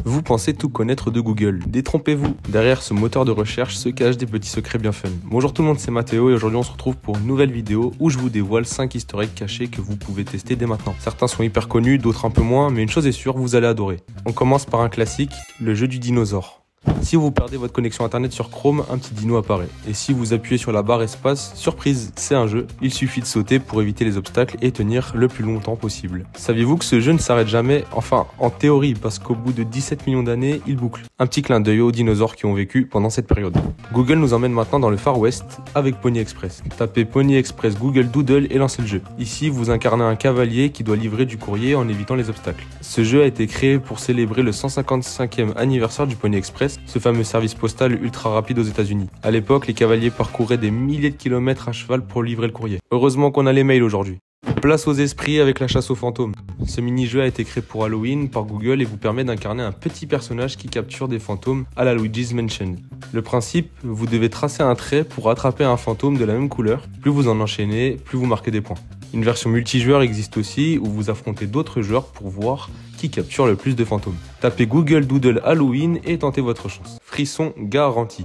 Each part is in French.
Vous pensez tout connaître de Google. Détrompez-vous. Derrière ce moteur de recherche se cachent des petits secrets bien fun. Bonjour tout le monde, c'est Mathéo et aujourd'hui on se retrouve pour une nouvelle vidéo où je vous dévoile 5 easter eggs cachés que vous pouvez tester dès maintenant. Certains sont hyper connus, d'autres un peu moins, mais une chose est sûre, vous allez adorer. On commence par un classique, le jeu du dinosaure. Si vous perdez votre connexion internet sur Chrome, un petit dino apparaît. Et si vous appuyez sur la barre espace, surprise, c'est un jeu. Il suffit de sauter pour éviter les obstacles et tenir le plus longtemps possible. Saviez-vous que ce jeu ne s'arrête jamais? Enfin, en théorie, parce qu'au bout de 17 millions d'années, il boucle. Un petit clin d'œil aux dinosaures qui ont vécu pendant cette période. Google nous emmène maintenant dans le Far West avec Pony Express. Tapez Pony Express Google Doodle et lancez le jeu. Ici, vous incarnez un cavalier qui doit livrer du courrier en évitant les obstacles. Ce jeu a été créé pour célébrer le 155e anniversaire du Pony Express, ce fameux service postal ultra rapide aux États-Unis. À l'époque, les cavaliers parcouraient des milliers de kilomètres à cheval pour livrer le courrier. Heureusement qu'on a les mails aujourd'hui. Place aux esprits avec la chasse aux fantômes. Ce mini-jeu a été créé pour Halloween par Google et vous permet d'incarner un petit personnage qui capture des fantômes à la Luigi's Mansion. Le principe, vous devez tracer un trait pour attraper un fantôme de la même couleur. Plus vous en enchaînez, plus vous marquez des points. Une version multijoueur existe aussi où vous affrontez d'autres joueurs pour voir qui capture le plus de fantômes. Tapez Google Doodle Halloween et tentez votre chance. Frisson garanti.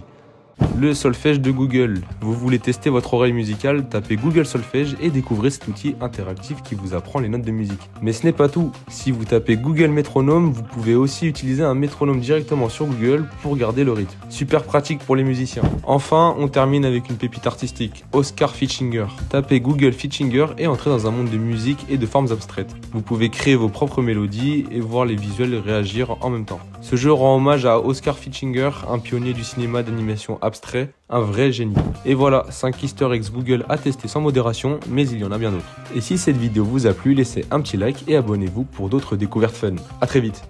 Le solfège de Google. Vous voulez tester votre oreille musicale, tapez Google Solfège et découvrez cet outil interactif qui vous apprend les notes de musique. Mais ce n'est pas tout. Si vous tapez Google Métronome, vous pouvez aussi utiliser un métronome directement sur Google pour garder le rythme. Super pratique pour les musiciens. Enfin, on termine avec une pépite artistique, Oscar Fitchinger. Tapez Google Fitchinger et entrez dans un monde de musique et de formes abstraites. Vous pouvez créer vos propres mélodies et voir les visuels réagir en même temps. Ce jeu rend hommage à Oscar Fitchinger, un pionnier du cinéma d'animation abstrait, un vrai génie. Et voilà, 5 easter eggs Google à tester sans modération, mais il y en a bien d'autres. Et si cette vidéo vous a plu, laissez un petit like et abonnez-vous pour d'autres découvertes fun. A très vite.